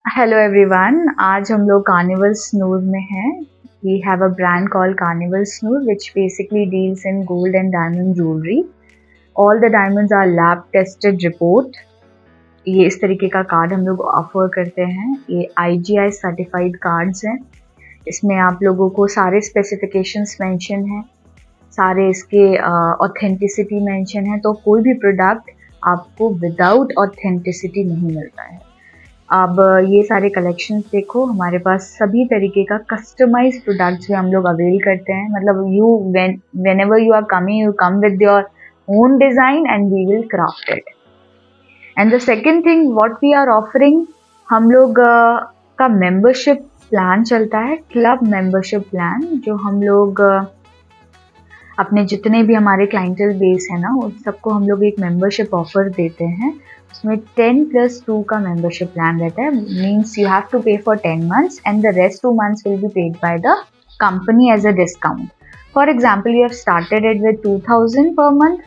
Hello everyone, आज हम लोग कार्निवल स्नूर में हैं। We have a brand called Carnival स्नूर which basically deals in gold and diamond jewellery. All the diamonds are lab tested report. ये इस तरीके का कार्ड हम लोग ऑफर करते हैं। ये IGI सर्टिफाइड कार्ड्स हैं। इसमें आप लोगों को सारे स्पेसिफिकेशंस मेंशन हैं, सारे इसके ऑथेंटिसिटी मेंशन है। तो कोई भी प्रोडक्ट आपको विदाउट ऑथेंटिसिटी नहीं मिलता है। अब ये सारे कलेक्शंस देखो, हमारे पास सभी तरीके का कस्टमाइज्ड प्रोडक्ट्स भी हम लोग अवेल करते हैं। मतलब whenever you are coming, you come with your own design and we will craft it. And the second thing what we are offering, हम लोग का मेंबरशिप प्लान चलता है, क्लब मेंबरशिप प्लान, जो हम लोग अपने जितने भी हमारे क्लाइंटल बेस है ना, उन सबको हम लोग एक मेंबरशिप ऑफर देते हैं। उसमें 10+2 का मेंबरशिप प्लान रहता है। Means you have to pay for 10 months and the rest 2 months will be paid by the company as a discount. For example, you have started it with 2000 per month,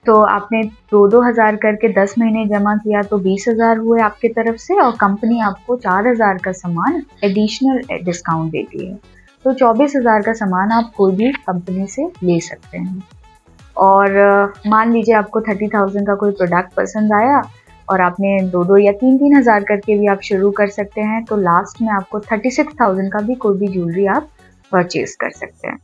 तो आपने 2,000 करके 10 महीने जमा किया तो 20,000 हुए आपके तरफ से, और कंपनी आपको 4,000 का सामान एडिशनल डिस्काउंट देती है। तो 24,000 का सामान आप कोई भी कंपनी से ले सकते हैं। और मान लीजिए आपको 30,000 का कोई प्रोडक्ट पसंद आया और आपने 2-2 या 3-3 हज़ार करके भी आप शुरू कर सकते हैं, तो लास्ट में आपको 36,000 का भी कोई भी ज्वेलरी आप परचेज कर सकते हैं।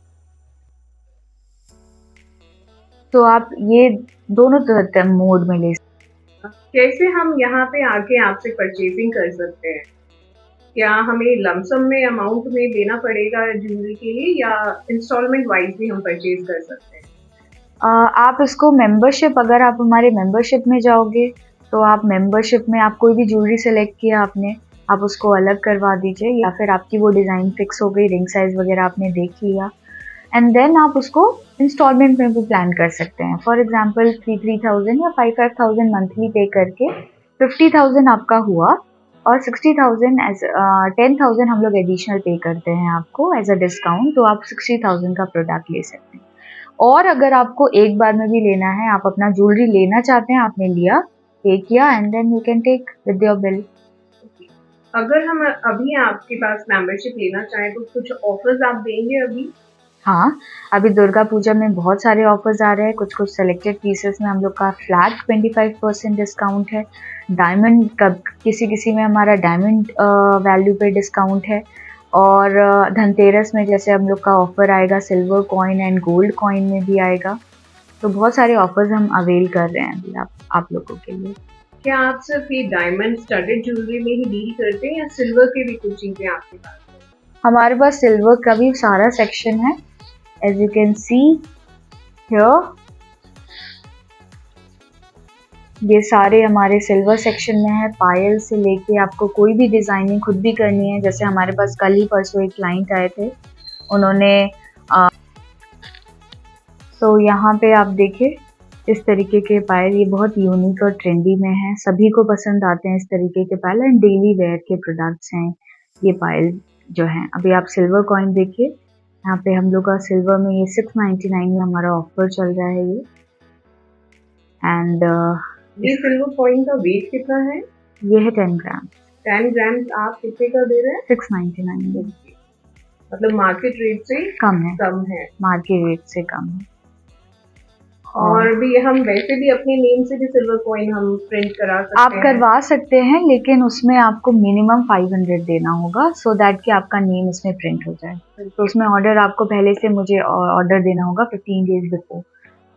तो आप ये दोनों मोड में ले सकते हैं। कैसे हम यहाँ पे आके आपसे परचेजिंग कर सकते हैं? क्या हमें लमसम में अमाउंट में देना पड़ेगा ज्वेलरी के लिए, या इंस्टॉलमेंट वाइज भी हम परचेज कर सकते हैं? आप इसको मेंबरशिप, अगर आप हमारे मेंबरशिप में जाओगे तो आप मेंबरशिप में आप कोई भी ज्वेलरी सेलेक्ट किया आपने, आप उसको अलग करवा दीजिए, या फिर आपकी वो डिज़ाइन फिक्स हो गई, रिंग साइज़ वगैरह आपने देख लिया, एंड देन आप उसको इंस्टॉलमेंट में भी प्लान कर सकते हैं। फॉर एग्जांपल 3,000 या 5,000 मंथली पे करके 50,000 आपका हुआ, और 60,000 एज 10,000 हम लोग एडिशनल पे करते हैं आपको एज अ डिस्काउंट, तो आप 60,000 का प्रोडक्ट ले सकते हैं। और अगर आपको एक बार में भी लेना है, आप अपना ज्वेलरी लेना चाहते हैं, आपने लिया, पे किया, and then you can take with your bill. अगर हम अभी आपके पास मेंबरशिप लेना चाहें तो कुछ ऑफर्स आप देंगे अभी? हाँ, अभी दुर्गा पूजा में बहुत सारे ऑफर्स आ रहे हैं। कुछ सेलेक्टेड पीसेस में हम लोग का फ्लैट 25% डिस्काउंट है। डायमंड का किसी में हमारा डायमंड वैल्यू पे डिस्काउंट है। और धनतेरस में जैसे हम लोग का ऑफर आएगा, silver coin and gold coin में भी आएगा। तो बहुत सारे ऑफर्स हम अवेल कर रहे हैं अभी आप लोगों के लिए। क्या आप सिर्फ ये डायमंड स्टडेड ज्वेलरी में ही डील करते हैं, या सिल्वर के भी कुछ चीजें आपके पास? हमारे पास सिल्वर का भी सारा सेक्शन है, as you can see here. ये सारे हमारे सिल्वर सेक्शन में है। पायल से लेके आपको कोई भी डिज़ाइनिंग खुद भी करनी है, जैसे हमारे पास कल ही परसों एक क्लाइंट आए थे, उन्होंने तो यहाँ पे आप देखें इस तरीके के पायल, ये बहुत यूनिक और ट्रेंडी में है, सभी को पसंद आते हैं इस तरीके के पायल, एंड डेली वेयर के प्रोडक्ट्स हैं ये पायल जो हैं। अभी आप सिल्वर कॉइन देखिए, यहाँ पे हम लोग का सिल्वर में ये 699 में हमारा ऑफर चल रहा है ये। एंड ये सिल्वर कॉइन का वेट कितना है? ये है 10 ग्राम। 10 ग्राम आप कितने का दे रहे हैं? 699। मतलब मार्केट रेट से कम है। मार्केट रेट से कम है। और भी हम वैसे भी अपने नेम से भी सिल्वर कॉइन हम प्रिंट करा सकते हैं। आप करवा सकते हैं, लेकिन उसमें आपको मिनिमम 500 देना होगा, सो दैट कि आपका नेम इसमें प्रिंट हो जाए। तो उसमें ऑर्डर आपको पहले से मुझे ऑर्डर देना होगा 15 डेज बिफोर।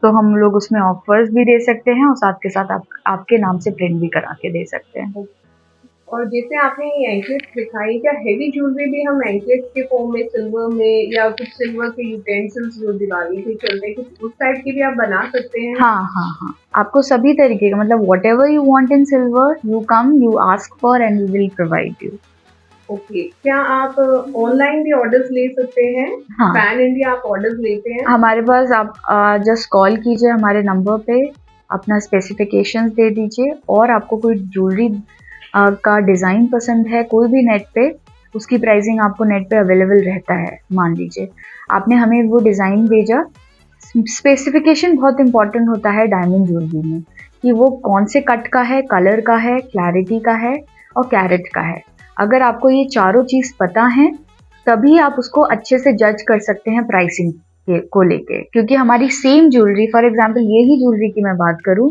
तो हम लोग उसमें ऑफर्स भी दे सकते हैं, और साथ के साथ आपके नाम से प्रिंट भी करा के दे सकते हैं। और जैसे आपने ये एंकलेट्स दिखाई, क्या हेवी ज्वेलरी भी हम एंकलेट्स के फॉर्म में सिल्वर में, या कुछ सिल्वर के यूटेंसिल्स जो दिवाली पे चलते हैं, कुछ उस टाइप के भी आप बना सकते हैं? हाँ, आपको सभी तरीके का, मतलब whatever you want in silver, you come, you ask for and we will provide you. Okay, क्या आप ऑनलाइन भी ऑर्डर्स ले सकते हैं? हाँ, पैन इंडिया आप ऑर्डर्स लेते हैं? हमारे पास आप जस्ट कॉल कीजिए हमारे नंबर पे, अपना स्पेसिफिकेशंस दे दीजिए, और आपको कोई ज्वेलरी का डिज़ाइन पसंद है कोई भी नेट पे, उसकी प्राइसिंग आपको नेट पे अवेलेबल रहता है। मान लीजिए आपने हमें वो डिज़ाइन भेजा, स्पेसिफिकेशन बहुत इंपॉर्टेंट होता है डायमंड ज्वेलरी में, कि वो कौन से कट का है, कलर का है, क्लैरिटी का है और कैरेट का है। अगर आपको ये चारों चीज़ पता है तभी आप उसको अच्छे से जज कर सकते हैं प्राइसिंग को लेके, क्योंकि हमारी सेम ज्वेलरी, फॉर एग्जांपल यही ज्वेलरी की मैं बात करूं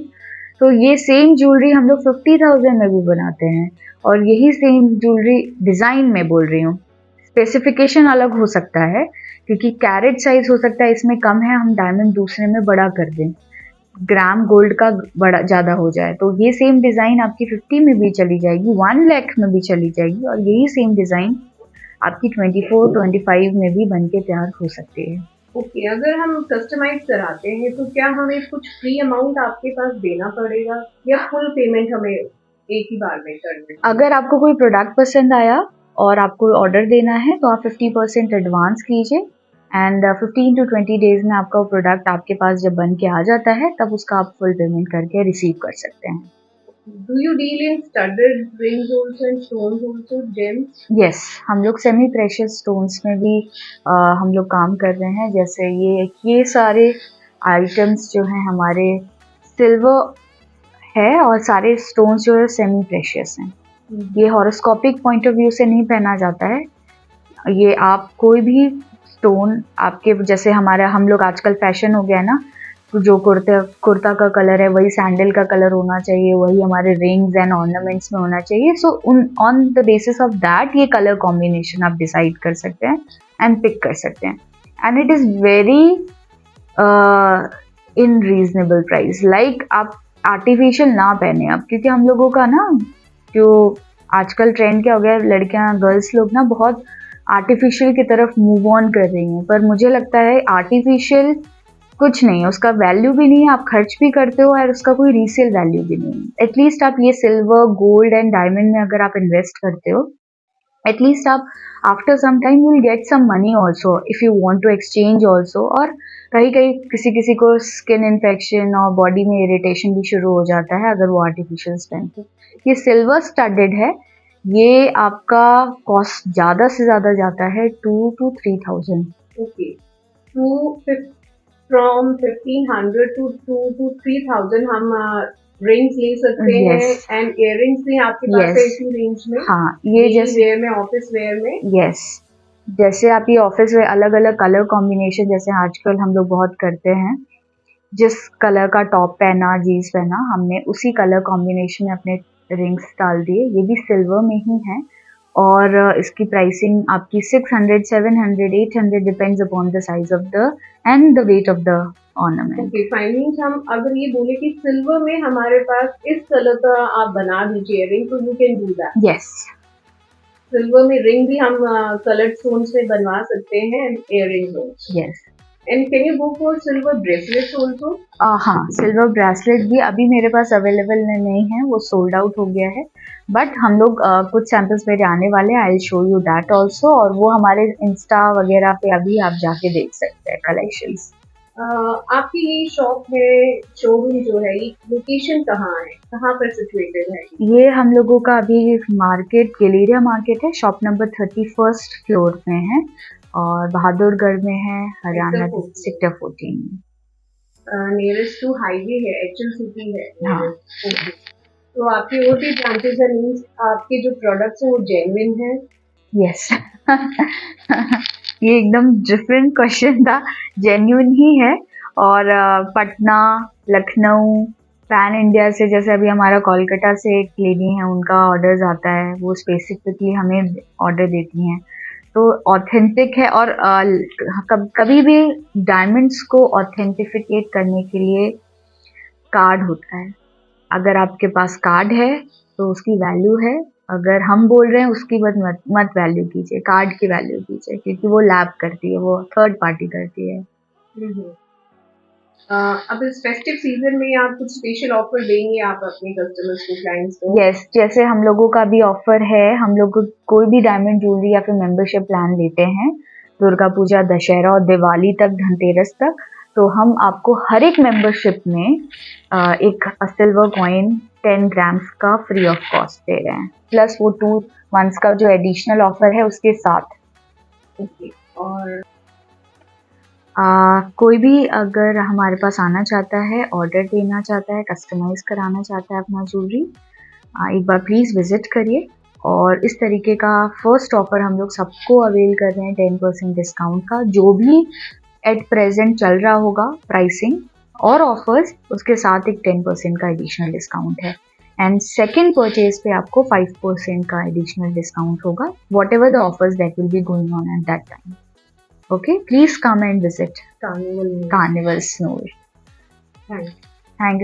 तो ये सेम ज्वेलरी हम लोग 50,000 में भी बनाते हैं, और यही सेम ज्वेलरी डिज़ाइन में बोल रही हूँ, स्पेसिफिकेशन अलग हो सकता है क्योंकि कैरेट साइज हो सकता है इसमें कम है, हम डायमंड दूसरे में बड़ा कर दें, ग्राम गोल्ड का बड़ा ज़्यादा हो जाए, तो ये सेम डिज़ाइन आपकी 50 में भी चली जाएगी, 1 लाख में भी चली जाएगी, और यही सेम डिज़ाइन आपकी 24-25 में भी बन के तैयार हो सकती है। ओके, अगर हम कस्टमाइज कराते हैं तो क्या हमें कुछ फ्री अमाउंट आपके पास देना पड़ेगा या फुल पेमेंट हमें एक ही बार में करना है? अगर आपको कोई प्रोडक्ट पसंद आया और आपको ऑर्डर देना है तो आप 50% एडवांस कीजिए, एंड 15 to 20 डेज में आपका प्रोडक्ट आपके पास जब बन के आ जाता है तब उसका आप फुल पेमेंट करके रिसीव कर सकते हैं। Do you deal in studded rings also and stones also, gems? Yes, हम लोग सेमी प्रेशियस स्टोन्स में भी हम लोग काम कर रहे हैं, जैसे ये सारे आइटम्स जो हैं हमारे सिल्वर है और सारे स्टोन्स जो है सेमी प्रेशियस हैं। ये हॉरोस्कोपिक पॉइंट ऑफ व्यू से नहीं पहना जाता है, ये आप कोई भी स्टोन आपके, जैसे हमारा हम लोग आजकल फैशन हो गया है ना, तो जो कुर्ता का कलर है वही सैंडल का कलर होना चाहिए, वही हमारे रिंग्स एंड ऑर्नामेंट्स में होना चाहिए, so on the basis of that ये कलर कॉम्बिनेशन आप डिसाइड कर सकते हैं एंड पिक कर सकते हैं, and it is very in reasonable price. Like आप आर्टिफिशियल ना पहने आप, क्योंकि हम लोगों का ना जो आजकल ट्रेंड क्या हो गया, लड़कियां गर्ल्स लोग ना बहुत आर्टिफिशियल की तरफ मूव ऑन कर रही हैं, पर मुझे लगता है आर्टिफिशियल कुछ नहीं है, उसका वैल्यू भी नहीं है, आप खर्च भी करते हो और उसका कोई रीसेल वैल्यू भी नहीं है। एटलीस्ट आप ये सिल्वर गोल्ड एंड डायमंड में अगर आप इन्वेस्ट करते हो, एटलीस्ट आप after some time you will get some money also if you want to exchange also. और कहीं कहीं किसी को स्किन इन्फेक्शन और बॉडी में इरिटेशन भी शुरू हो जाता है अगर वो आर्टिफिशियल पहनते। ये सिल्वर स्टडेड है, ये आपका कॉस्ट ज़्यादा से ज़्यादा जाता है 2 to 3,000। Okay, from 1500 to 2 to 3,000 हम रिंग्स ले सकते हैं, एंड इयररिंग्स भी आपके पास है इसी रेंज में? हाँ, ये जैसे वेयर में, ऑफिस वेयर में। यस, जैसे आप ये ऑफिस वेयर अलग अलग कलर कॉम्बिनेशन जैसे आजकल हम लोग बहुत करते हैं, जिस कलर का टॉप पहना जीन्स पहना हमने उसी कलर कॉम्बिनेशन में अपने रिंग्स डाल दिए, ये भी सिल्वर में ही है, और इसकी प्राइसिंग आपकी 600, 700, 800 depends upon the size of the end the weight of the ornament. Okay fine, means हम अगर ये बोले कि सिल्वर में हमारे पास इस कलर का आप बना दीजिए रिंग, तो you can do that? Yes, silver में रिंग भी हम कलर्ड स्टोन्स में बनवा सकते हैं, earrings also. Yes. And can you go for silver bracelets also? हाँ, सिल्वर ब्रेसलेट भी अभी मेरे पास अवेलेबल नहीं है, वो सोल्ड आउट हो गया है, बट हम लोग कुछ सैम्पल्स मेरे आने वाले हैं, I will show you that also, और वो हमारे इंस्टा वगैरह पे अभी आप जाके देख सकते हैं कलेक्शंस। आपकी ये शॉप है, शोरूम जो है, ये लोकेशन कहाँ है, कहाँ पर सिचुएटेड है? ये हम लोगों का अभी मार्केट गैलेरिया मार्केट है, शॉप नंबर 31st फ्लोर में है, और बहादुरगढ़ में है, हरियाणा सेक्टर 14 में। नियरेस्ट टू हाईवे है, एक्चुअल सिटी है। हाँ। ओके, तो आपकी और भी ब्रांचेस है, मींस आपके जो प्रोडक्ट्स हैं वो जेन्युइन है? यस। ये एकदम डिफरेंट क्वेश्चन था, जेन्युइन ही है, और पटना, लखनऊ, पैन इंडिया से, जैसे अभी हमारा कोलकाता से एक लेडी है, उनका ऑर्डर्स आता है, वो स्पेसिफिकली हमें ऑर्डर देती हैं, तो ऑथेंटिक है। और कभी भी डायमंड्स को ऑथेंटिफिकेट करने के लिए कार्ड होता है, अगर आपके पास कार्ड है तो उसकी वैल्यू है, अगर हम बोल रहे हैं उसकी मत वैल्यू कीजिए, कार्ड की वैल्यू कीजिए, क्योंकि वो लैब करती है, वो थर्ड पार्टी करती है। अब इस फेस्टिव सीजन में आप कुछ स्पेशल ऑफर देंगे आप अपने कस्टमर्स को, क्लाइंट्स को? यस, जैसे हम लोगों का भी ऑफर है, हम लोग कोई भी डायमंड ज्वेलरी या फिर मेंबरशिप प्लान लेते हैं दुर्गा पूजा, दशहरा और दिवाली तक, धनतेरस तक, तो हम आपको हर एक मेंबरशिप में एक सिल्वर कॉइन 10 ग्राम्स का फ्री ऑफ कॉस्ट दे रहे हैं, प्लस वो 2 मंथ्स का जो एडिशनल ऑफर है उसके साथ। ओके, और कोई भी अगर हमारे पास आना चाहता है, ऑर्डर देना चाहता है, कस्टमाइज कराना चाहता है अपना ज्वेलरी, एक बार प्लीज़ विजिट करिए, और इस तरीके का फर्स्ट ऑफर हम लोग सबको अवेल कर रहे हैं 10% डिस्काउंट का। जो भी एट प्रेजेंट चल रहा होगा प्राइसिंग और ऑफर्स, उसके साथ एक 10% का एडिशनल डिस्काउंट है। एंड सेकेंड परचेज पे आपको 5% का एडिशनल डिस्काउंट होगा, what ever the offers that will be going on at that time. Okay, please come and visit Carnival. Carnival Snow. Thanks. Thank you.